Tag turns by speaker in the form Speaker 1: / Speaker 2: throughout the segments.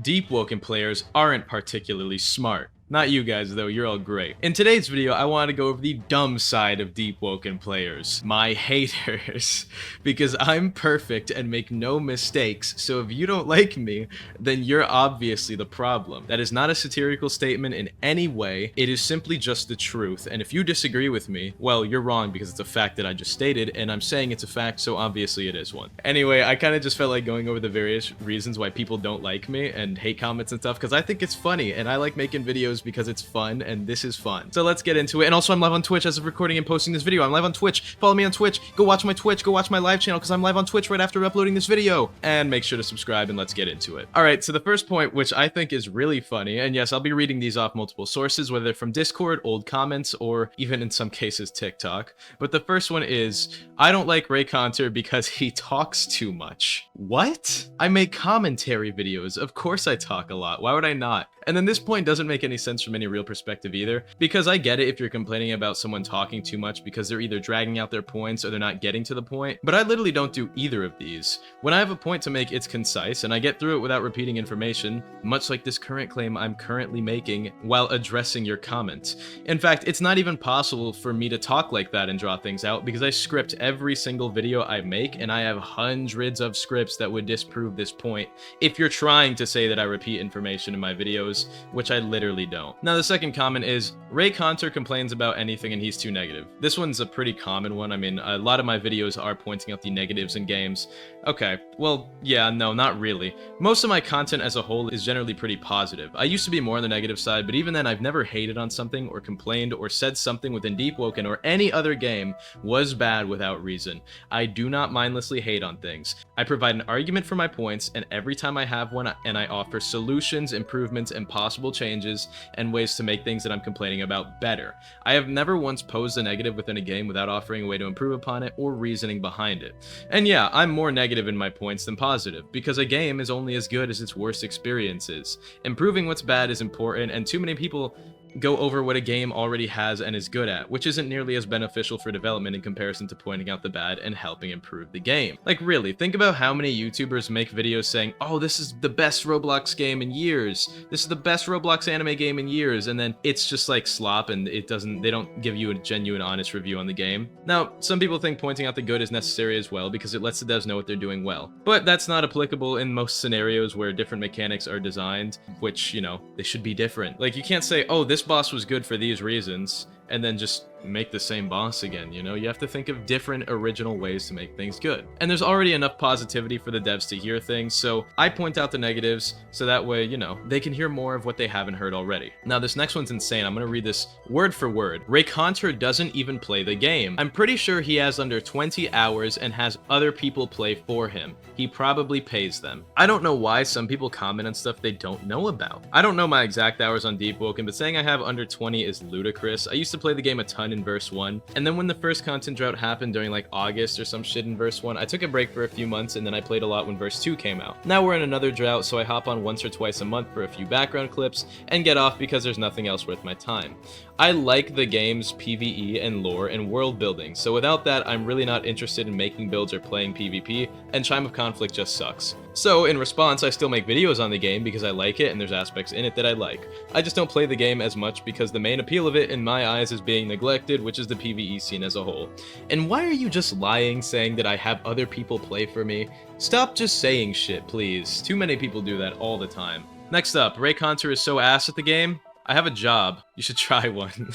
Speaker 1: Deepwoken players aren't particularly smart. Not you guys though, you're all great. In today's video, I want to go over the dumb side of Deepwoken players. My haters. Because I'm perfect and make no mistakes, so if you don't like me, then you're obviously the problem. That is not a satirical statement in any way, it is simply just the truth, and if you disagree with me, well, you're wrong because it's a fact that I just stated, and I'm saying it's a fact, so obviously it is one. Anyway, I kind of just felt like going over the various reasons why people don't like me and hate comments and stuff, because I think it's funny, and I like making videos because it's fun, and this is fun. So let's get into it. And also, I'm live on Twitch as of recording and posting this video. I'm live on Twitch. Follow me on Twitch. Go watch my Twitch. Go watch my live channel because I'm live on Twitch right after uploading this video. And make sure to subscribe, and let's get into it. All right, so the first point, which I think is really funny, and yes, I'll be reading these off multiple sources, whether they're from Discord, old comments, or even in some cases TikTok. But the first one is, I don't like Reaconteur because he talks too much. What? I make commentary videos. Of course I talk a lot. Why would I not? And then this point doesn't make any sense from any real perspective either, because I get it if you're complaining about someone talking too much because they're either dragging out their points or they're not getting to the point, but I literally don't do either of these. When I have a point to make, it's concise, and I get through it without repeating information, much like this current claim I'm currently making while addressing your comment. In fact, it's not even possible for me to talk like that and draw things out because I script every single video I make, and I have hundreds of scripts that would disprove this point if you're trying to say that I repeat information in my videos, which I literally don't. Now, the second comment is, Reaconteur complains about anything and he's too negative. This one's a pretty common one. I mean, a lot of my videos are pointing out the negatives in games. Okay, well, yeah, no, not really. Most of my content as a whole is generally pretty positive. I used to be more on the negative side, but even then I've never hated on something or complained or said something within Deepwoken or any other game was bad without reason. I do not mindlessly hate on things. I provide an argument for my points, and every time I have one, and I offer solutions, improvements, and possible changes and ways to make things that I'm complaining about better. I have never once posed a negative within a game without offering a way to improve upon it or reasoning behind it. And yeah, I'm more negative in my points than positive, because a game is only as good as its worst experiences. Improving what's bad is important, and too many people go over what a game already has and is good at, which isn't nearly as beneficial for development in comparison to pointing out the bad and helping improve the game. Like really, think about how many YouTubers make videos saying, oh, this is the best Roblox game in years, this is the best Roblox anime game in years, and then it's just like slop and they don't give you a genuine, honest review on the game. Now, some people think pointing out the good is necessary as well because it lets the devs know what they're doing well, but that's not applicable in most scenarios where different mechanics are designed, which, you know, they should be different. Like, you can't say, oh, this boss was good for these reasons, and then just make the same boss again, you know? You have to think of different original ways to make things good. And there's already enough positivity for the devs to hear things, so I point out the negatives so that way, you know, they can hear more of what they haven't heard already. Now, this next one's insane. I'm gonna read this word for word. Reaconteur doesn't even play the game. I'm pretty sure he has under 20 hours and has other people play for him. He probably pays them. I don't know why some people comment on stuff they don't know about. I don't know my exact hours on Deepwoken, but saying I have under 20 is ludicrous. I used to play the game a ton in verse 1, and then when the first content drought happened during like August or some shit in verse 1, I took a break for a few months, and then I played a lot when verse 2 came out. Now we're in another drought, so I hop on once or twice a month for a few background clips and get off because there's nothing else worth my time. I like the game's PvE and lore and world building, so without that I'm really not interested in making builds or playing PvP, and Chime of Conflict just sucks. So in response, I still make videos on the game because I like it and there's aspects in it that I like. I just don't play the game as much because the main appeal of it in my eyes is being neglected, which is the PvE scene as a whole. And why are you just lying saying that I have other people play for me? Stop just saying shit, please. Too many people do that all the time. Next up, Reaconteur is so ass at the game. I have a job. You should try one.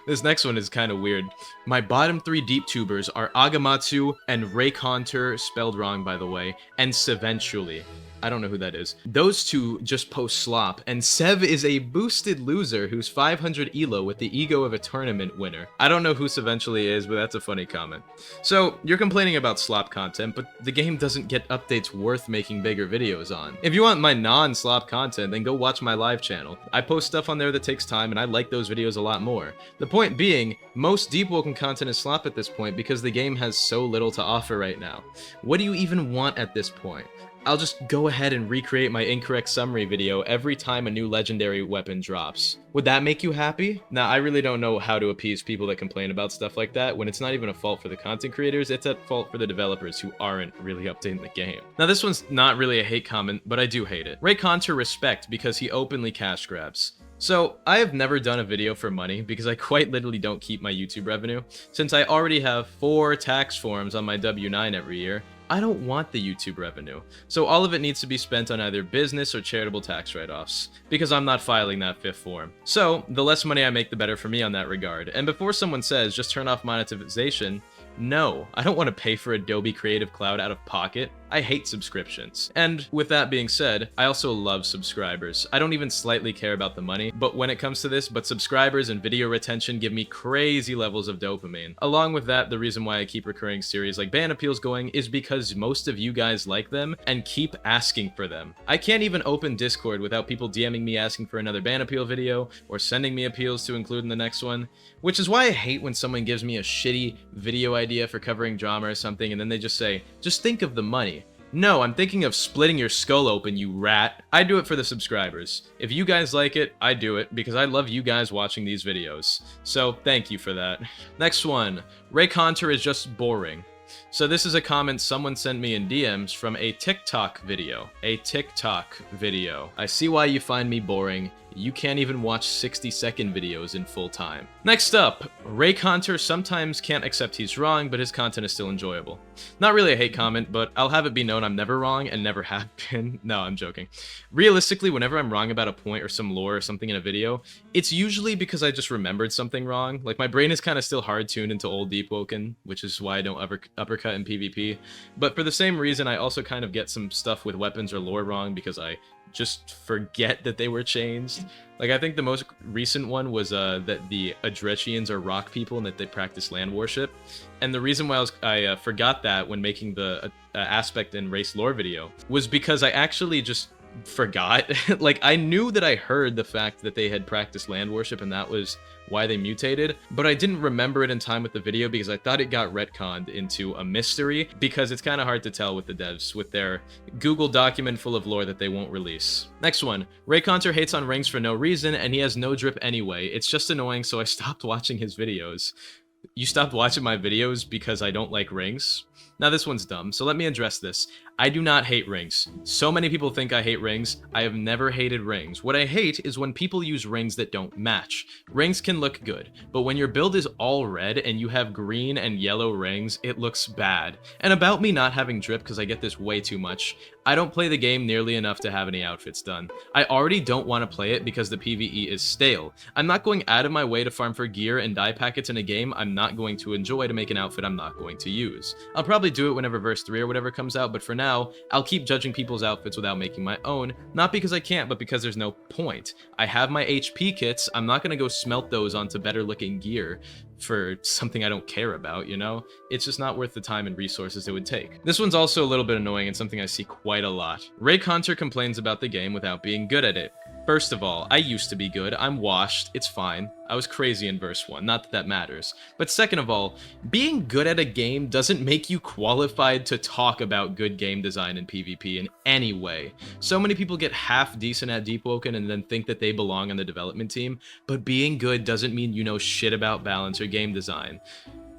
Speaker 1: This next one is kind of weird. My bottom 3 deep tubers are Agamatsu and Reaconteur, spelled wrong by the way, and Seventually. I don't know who that is. Those two just post slop, and Sev is a boosted loser who's 500 elo with the ego of a tournament winner. I don't know who Seventually is, but that's a funny comment. So, you're complaining about slop content, but the game doesn't get updates worth making bigger videos on. If you want my non-slop content, then go watch my live channel. I post stuff on there that takes time, and I like those videos a lot more. The point being, most Deepwoken content is slop at this point because the game has so little to offer right now. What do you even want at this point? I'll just go ahead and recreate my incorrect summary video every time a new legendary weapon drops. Would that make you happy? Now, I really don't know how to appease people that complain about stuff like that when it's not even a fault for the content creators, it's at fault for the developers who aren't really updating the game. Now, this one's not really a hate comment, but I do hate it. Reaconteur respect because he openly cash grabs. So, I have never done a video for money because I quite literally don't keep my YouTube revenue. Since I already have 4 tax forms on my W-9 every year, I don't want the YouTube revenue. So all of it needs to be spent on either business or charitable tax write-offs, because I'm not filing that 5th form. So, the less money I make, the better for me on that regard. And before someone says, just turn off monetization, no, I don't want to pay for Adobe Creative Cloud out of pocket. I hate subscriptions. And with that being said, I also love subscribers. I don't even slightly care about the money, but when it comes to this, subscribers and video retention give me crazy levels of dopamine. Along with that, the reason why I keep recurring series like ban appeals going is because most of you guys like them and keep asking for them. I can't even open Discord without people DMing me asking for another ban appeal video or sending me appeals to include in the next one, which is why I hate when someone gives me a shitty video idea for covering drama or something and then they just say, just think of the money. No, I'm thinking of splitting your skull open, you rat. I do it for the subscribers. If you guys like it, I do it because I love you guys watching these videos. So thank you for that. Next one, Reaconteur is just boring. So this is a comment someone sent me in DMs from a TikTok video. I see why you find me boring. You can't even watch 60-second videos in full time. Next up, Reaconteur sometimes can't accept he's wrong, but his content is still enjoyable. Not really a hate comment, but I'll have it be known I'm never wrong and never have been. No, I'm joking. Realistically, whenever I'm wrong about a point or some lore or something in a video, it's usually because I just remembered something wrong. Like, my brain is kind of still hard-tuned into old Deepwoken, which is why I don't ever uppercut in PvP. But for the same reason, I also kind of get some stuff with weapons or lore wrong because I just forget that they were changed. Like, I think the most recent one was that the Adretians are rock people and that they practice land worship. And the reason why I forgot that when making the aspect and race lore video was because I actually just forgot. Like, I knew that I heard the fact that they had practiced land worship and that was why they mutated, but I didn't remember it in time with the video because I thought it got retconned into a mystery, because it's kind of hard to tell with the devs with their Google document full of lore that they won't release. Next one, Reaconteur hates on rings for no reason and he has no drip anyway. It's just annoying, so I stopped watching his videos. You stopped watching my videos because I don't like rings? Now this one's dumb, so let me address this. I do not hate rings. So many people think I hate rings. I have never hated rings. What I hate is when people use rings that don't match. Rings can look good, but when your build is all red and you have green and yellow rings, it looks bad. And about me not having drip, because I get this way too much, I don't play the game nearly enough to have any outfits done. I already don't want to play it because the PvE is stale. I'm not going out of my way to farm for gear and dye packets in a game I'm not going to enjoy to make an outfit I'm not going to use. I'll probably do it whenever verse 3 or whatever comes out, but for now, I'll keep judging people's outfits without making my own, not because I can't, but because there's no point. I have my HP kits, I'm not gonna go smelt those onto better looking gear for something I don't care about, you know? It's just not worth the time and resources it would take. This one's also a little bit annoying and something I see quite a lot. Reaconteur complains about the game without being good at it. First of all, I used to be good, I'm washed, it's fine. I was crazy in verse 1, not that that matters. But second of all, being good at a game doesn't make you qualified to talk about good game design in PvP in any way. So many people get half decent at Deepwoken and then think that they belong on the development team, but being good doesn't mean you know shit about balance or game design.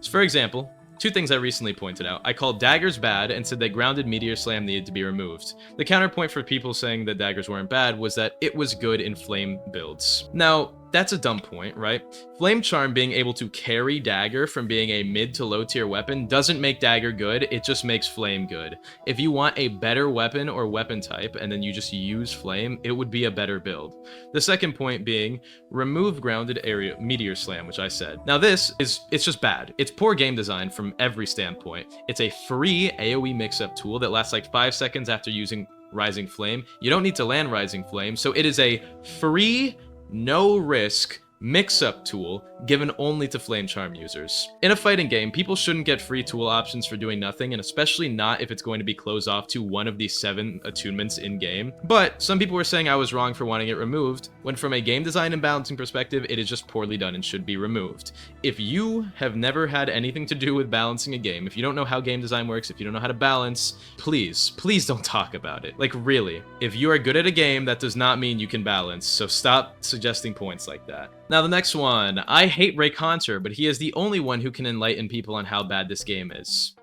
Speaker 1: So for example, 2 things I recently pointed out. I called daggers bad and said that grounded meteor slam needed to be removed. The counterpoint for people saying that daggers weren't bad was that it was good in flame builds. Now, that's a dumb point, right? Flame Charm being able to carry dagger from being a mid to low tier weapon doesn't make dagger good, it just makes flame good. If you want a better weapon or weapon type and then you just use flame, it would be a better build. The second point being, remove grounded area meteor slam, which I said. Now it's just bad. It's poor game design from every standpoint. It's a free AoE mix-up tool that lasts like 5 seconds after using Rising Flame. You don't need to land Rising Flame, so it is a free, no risk mix-up tool given only to flame charm users. In a fighting game, people shouldn't get free tool options for doing nothing, and especially not if it's going to be closed off to one of the 7 attunements in-game. But some people were saying I was wrong for wanting it removed, when from a game design and balancing perspective, it is just poorly done and should be removed. If you have never had anything to do with balancing a game, if you don't know how game design works, if you don't know how to balance, please don't talk about it. Like, really. If you are good at a game, that does not mean you can balance, so stop suggesting points like that. Now the next one. I hate Reaconteur, but he is the only one who can enlighten people on how bad this game is.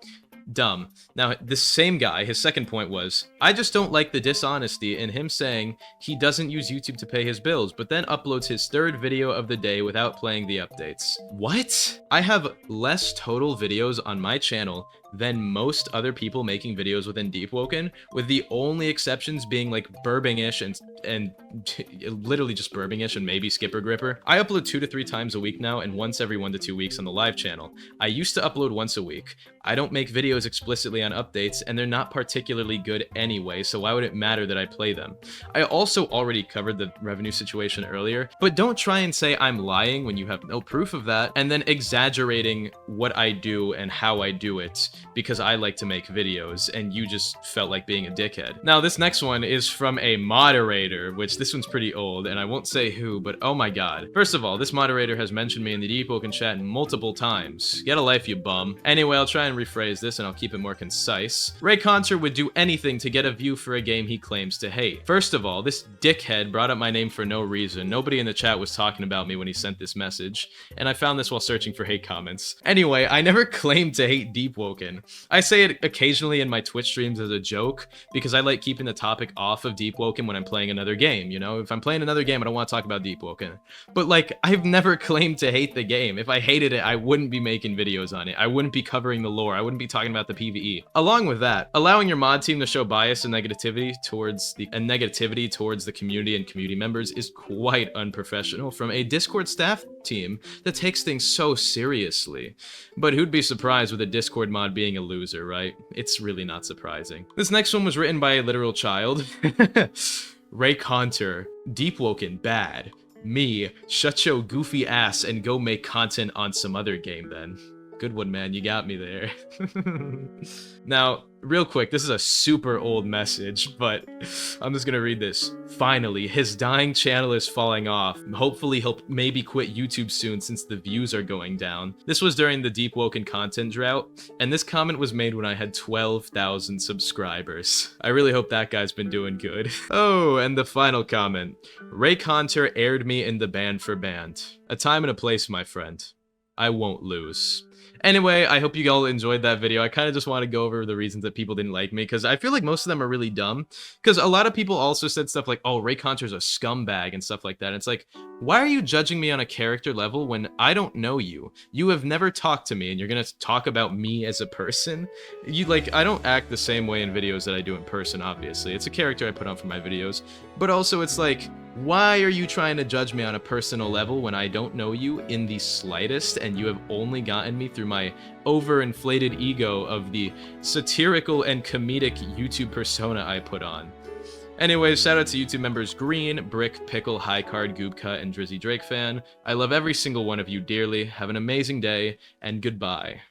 Speaker 1: Dumb. Now, this same guy, his second point was, I just don't like the dishonesty in him saying he doesn't use YouTube to pay his bills, but then uploads his 3rd video of the day without playing the updates. What? I have less total videos on my channel than most other people making videos within Deepwoken, with the only exceptions being like Burbingish and literally just Burbingish and maybe Skipper Gripper. I upload 2 to 3 times a week now and once every 1 to 2 weeks on the live channel. I used to upload once a week. I don't make videos explicitly on updates, and they're not particularly good anyway, so why would it matter that I play them? I also already covered the revenue situation earlier, but don't try and say I'm lying when you have no proof of that, and then exaggerating what I do and how I do it because I like to make videos, and you just felt like being a dickhead. Now, this next one is from a moderator, which this one's pretty old, and I won't say who, but oh my god. First of all, this moderator has mentioned me in the Deepwoken chat multiple times. Get a life, you bum. Anyway, I'll try and rephrase this, and I'll keep it more concise. Reaconteur would do anything to get a view for a game he claims to hate. First of all, this dickhead brought up my name for no reason. Nobody in the chat was talking about me when he sent this message, and I found this while searching for hate comments. Anyway, I never claimed to hate Deepwoken. I say it occasionally in my Twitch streams as a joke, because I like keeping the topic off of Deepwoken when I'm playing another game, you know? If I'm playing another game, I don't want to talk about Deepwoken. But like, I've never claimed to hate the game. If I hated it, I wouldn't be making videos on it. I wouldn't be covering the lore. I wouldn't be talking about the PvE. Along with that, allowing your mod team to show bias and negativity towards the community and community members is quite unprofessional from a Discord staff team that takes things so seriously. But who'd be surprised with a Discord mod being a loser, right? It's really not surprising. This next one was written by a literal child. Reaconteur, Deepwoken, bad. Me, shut your goofy ass and go make content on some other game then. Good one, man. You got me there. Now, real quick, this is a super old message, but I'm just gonna read this. Finally, his dying channel is falling off. Hopefully, he'll maybe quit YouTube soon since the views are going down. This was during the Deepwoken content drought, and this comment was made when I had 12,000 subscribers. I really hope that guy's been doing good. Oh, and the final comment. Reaconteur aired me in the band for band. A time and a place, my friend. I won't lose. Anyway, I hope you all enjoyed that video. I kind of just want to go over the reasons that people didn't like me, because I feel like most of them are really dumb. Because a lot of people also said stuff like, oh, Reaconteur's a scumbag and stuff like that. And it's like, why are you judging me on a character level when I don't know you? You have never talked to me, and you're gonna talk about me as a person? I don't act the same way in videos that I do in person, obviously. It's a character I put on for my videos. But also, it's like, why are you trying to judge me on a personal level when I don't know you in the slightest, and you have only gotten me through my overinflated ego of the satirical and comedic YouTube persona I put on? Anyways, shout out to YouTube members Green, Brick, Pickle, High Card, Goobcut, and Drizzy Drake Fan. I love every single one of you dearly. Have an amazing day, and goodbye.